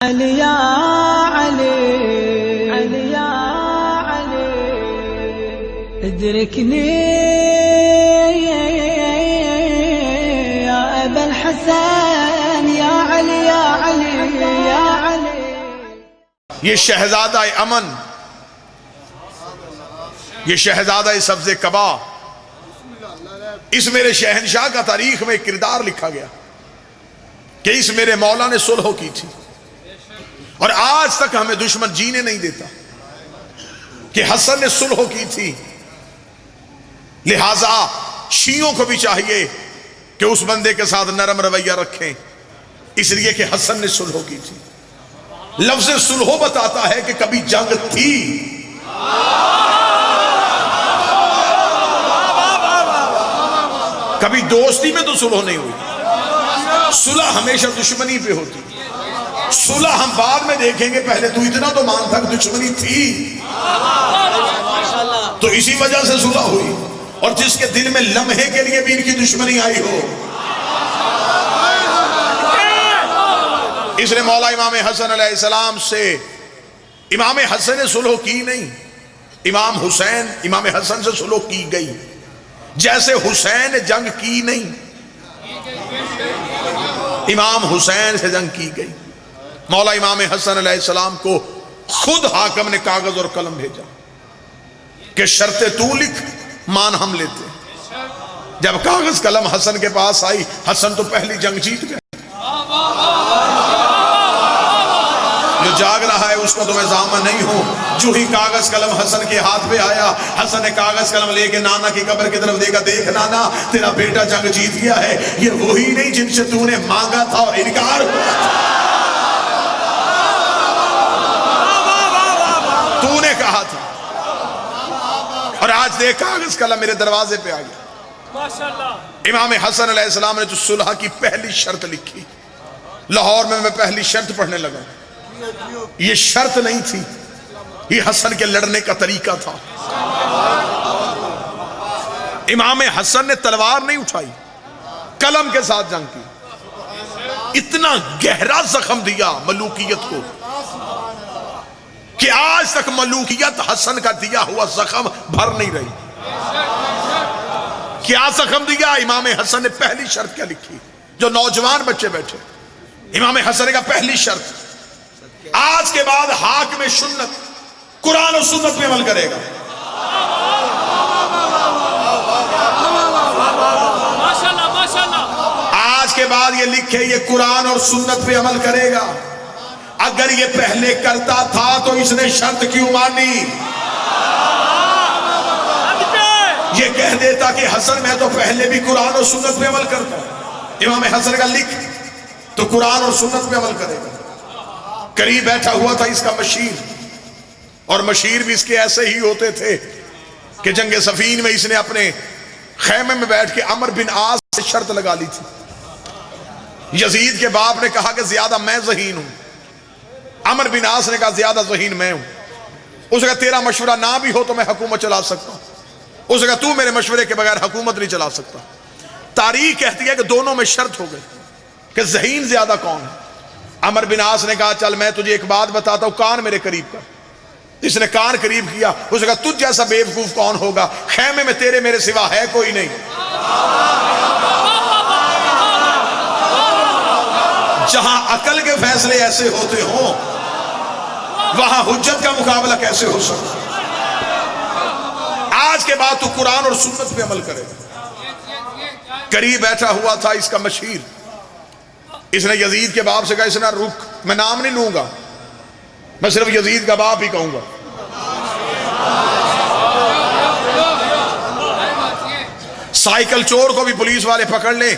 علی یا علی علی یا علی ادركني يا أبا الحسن يا علي يا علي يا علي. یہ شہزادہ امن، یہ شہزادہ سبز قبا، اس میرے شہنشاہ کا تاریخ میں ایک کردار لکھا گیا کہ اس میرے مولا نے صلح کی تھی، اور آج تک ہمیں دشمن جینے نہیں دیتا کہ حسن نے صلح کی تھی. لہٰذا شیعوں کو بھی چاہیے کہ اس بندے کے ساتھ نرم رویہ رکھیں، اس لیے کہ حسن نے صلح کی تھی. لفظ صلح بتاتا ہے کہ کبھی جنگ تھی، کبھی دوستی میں تو صلح نہیں ہوئی. صلح ہمیشہ دشمنی پہ ہوتی. صلح ہم بعد میں دیکھیں گے، پہلے تو اتنا تو مان تھا کہ دشمنی تھی، تو اسی وجہ سے صلح ہوئی. اور جس کے دل میں لمحے کے لیے بھی ان کی دشمنی آئی ہو، اس نے مولا امام حسن علیہ السلام سے، امام حسن نے صلح کی نہیں، امام حسین امام حسن سے صلح کی گئی. جیسے حسین نے جنگ کی نہیں، امام حسین سے جنگ کی گئی. مولا امام حسن علیہ السلام کو خود حاکم نے کاغذ اور قلم بھیجا کہ شرطیں تو لکھ، مان ہم لیتے. جب کاغذ قلم حسن کے پاس آئی، حسن تو پہلی جنگ جیت گئے. جو جاگ رہا ہے اس کا تو میں ضامن نہیں ہوں. جو ہی کاغذ قلم حسن کے ہاتھ پہ آیا، حسن نے کاغذ قلم لے کے نانا کی قبر کی طرف دیکھا، دیکھ نانا تیرا بیٹا جنگ جیت گیا ہے، یہ وہی نہیں جن سے تو نے مانگا تھا اور انکار ہوا تھا، تو نے کہا تھا. اور آج دیکھ کاغذ قلم میرے دروازے پہ آ گیا. امام حسن علیہ السلام نے تو صلح کی پہلی شرط لکھی. لاہور میں پہلی شرط پڑھنے لگا. یہ شرط نہیں تھی، یہ حسن کے لڑنے کا طریقہ تھا. امام حسن نے تلوار نہیں اٹھائی، قلم کے ساتھ جنگ کی. اتنا گہرا زخم دیا ملوکیت کو کہ آج تک ملوکیت حسن کا دیا ہوا زخم بھر نہیں رہی. کیا زخم دیا؟ امام حسن نے پہلی شرط کیا لکھی؟ جو نوجوان بچے بیٹھے، امام حسن کا پہلی شرط، آج کے بعد حاکم سنت قرآن و سنت پہ عمل کرے گا. آج کے بعد یہ لکھے، یہ قرآن اور سنت پہ عمل کرے گا. اگر یہ پہلے کرتا تھا تو اس نے شرط کیوں مانی؟ یہ کہہ دیتا کہ حسن میں تو پہلے بھی قرآن اور سنت پہ عمل کرتا. امام حسن کا لکھ تو قرآن اور سنت پہ عمل کرے گا. قریب بیٹھا ہوا تھا اس کا مشیر، اور مشیر بھی اس کے ایسے ہی ہوتے تھے کہ جنگ صفین میں اس نے اپنے خیمے میں بیٹھ کے عمر بن عاص سے شرط لگا لی تھی. یزید کے باپ نے کہا کہ زیادہ میں ذہین ہوں، عمر بن عاص نے کہا زیادہ ذہین میں ہوں. اس نے کہا تیرا مشورہ نہ بھی ہو تو میں حکومت چلا سکتا ہوں. اس نے کہا تو میرے مشورے کے بغیر حکومت نہیں چلا سکتا. تاریخ کہتی ہے کہ دونوں میں شرط ہو گئی کہ ذہین زیادہ کون ہے. عمر بن عاص نے کہا چل میں تجھے ایک بات بتاتا ہوں، کان میرے قریب کر. اس نے کان قریب کیا. اس نے کہا تجھ جیسا بے وقوف کون ہوگا، خیمے میں تیرے میرے سوا ہے کوئی نہیں. جہاں عقل کے فیصلے ایسے ہوتے ہوں وہاں حجت کا مقابلہ کیسے ہو سکتا. آج کے بعد تو قرآن اور سنت پہ عمل کرے. قریب بیٹھا ہوا تھا اس کا مشیر. اس نے یزید کے باپ سے کہا اس نے رک، میں نام نہیں لوں گا، میں صرف یزید کا باپ ہی کہوں گا. سائیکل چور کو بھی پولیس والے پکڑ لیں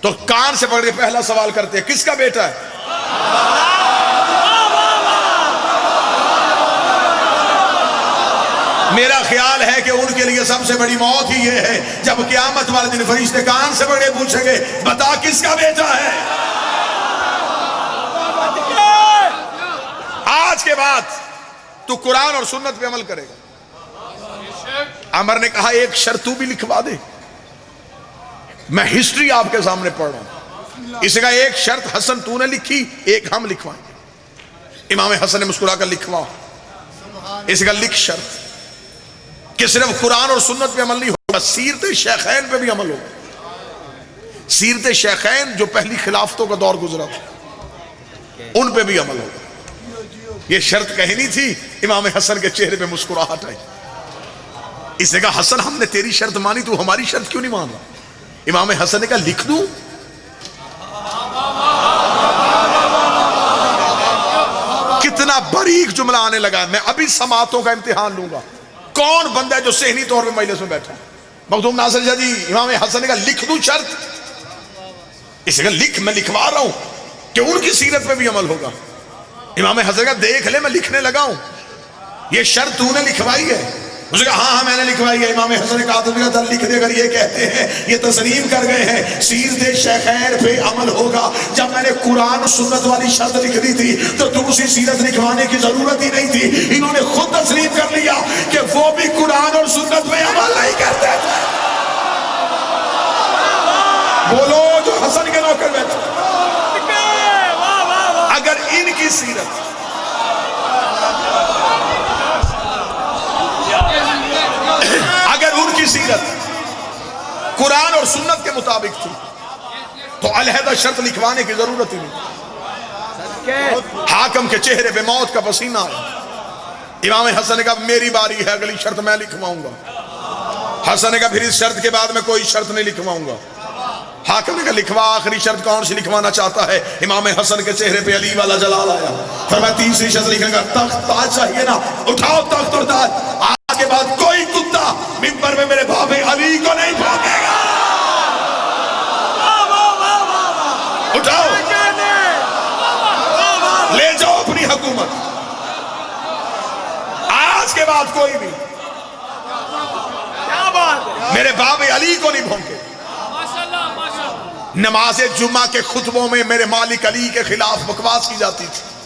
تو کان سے پکڑ کے پہلا سوال کرتے ہیں کس کا بیٹا ہے؟ میرا خیال ہے کہ ان کے لیے سب سے بڑی موت ہی یہ ہے جب قیامت والے دن فرشتے کان سے پکڑے پوچھیں گے بتا کس کا بیٹا ہے. آج کے بعد تو قرآن اور سنت پہ عمل کرے گا. عمر نے کہا ایک شرط تو بھی لکھوا دے. میں ہسٹری آپ کے سامنے پڑھ رہا ہوں. اس کا ایک شرط حسن تو نے لکھی، ایک ہم لکھوائیں گے. امام حسن نے مسکرا کر لکھوا، اس کا لکھ شرط کہ صرف قرآن اور سنت پہ عمل نہیں ہوگا، سیرت شیخین پہ بھی عمل ہوگا۔ سیرت شیخین جو پہلی خلافتوں کا دور گزرا تھا ان پہ بھی عمل ہوگا۔ یہ شرط کہی نہیں تھی، امام حسن کے چہرے پہ مسکراہٹ آئی۔ اس نے کہا حسن ہم نے تیری شرط مانی، تو ہماری شرط کیوں نہیں مان رہا؟ امام حسن نے کہا لکھ دوں؟ کتنا باریک جملہ آنے لگا ہے۔ میں ابھی سماعتوں کا امتحان لوں گا، کون بندہ ہے جو ذہنی طور پہ مجلس میں بیٹھا؟ مخدوم ناصر شاہ جی، امام حسن نے کہا لکھ دوں شرط؟ اس نے کہا لکھ، میں لکھوا رہا ہوں کہ ان کی سیرت پہ بھی عمل ہوگا۔ امام حسن نے کہا دیکھ لے میں لکھنے لگا ہوں، یہ شرط تو نے لکھوائی ہے؟ اس نے کہا ہاں میں نے لکھوائی ہے۔ امام حسن نے کہا تو لکھ دے، اگر یہ کہتے ہیں، یہ تسلیم کر گئے ہیں سیرت شیخین پہ عمل ہوگا، جب میں نے قرآن و سنت والی شرط لکھ دی تھی تو دوسری سیرت لکھوانے کی ضرورت ہی نہیں تھی۔ انہوں نے خود تسلیم کر لیا کہ وہ بھی قرآن اور سنت پہ عمل نہیں کرتے تھے۔ بولو جو حسن کے نوکر بیٹھے، اگر ان کی سیرت ان کی سیرت قرآن اور سنت کے مطابق تھی تو علیحدہ شرط لکھوانے کی ضرورت ہی نہیں۔ حاکم کے چہرے پہ موت کا پسینہ آیا۔ امام حسن نے کہا میری باری ہے، اگلی شرط میں لکھواؤں گا۔ حسن نے کہا پھر اس شرط کے بعد میں کوئی شرط نہیں لکھواؤں گا۔ حاکم نے کہا لکھوا، آخری شرط کون سی لکھوانا چاہتا ہے؟ امام حسن کے چہرے پہ علی والا جلال آیا۔ فرمایا تیسری شرط لکھنے کا، تخت تاج چاہیے نا، اٹھاؤ تخت اور تاج، آج کے بعد کوئی کتا منبر میں میرے بابے علی کو نہیں بھونکے گا۔ اٹھاؤ لے جاؤ اپنی حکومت، آج کے بعد کوئی بھی میرے بابے علی کو نہیں بھونکے۔ نماز جمعہ کے خطبوں میں میرے مالک علی کے خلاف بکواس کی جاتی تھی۔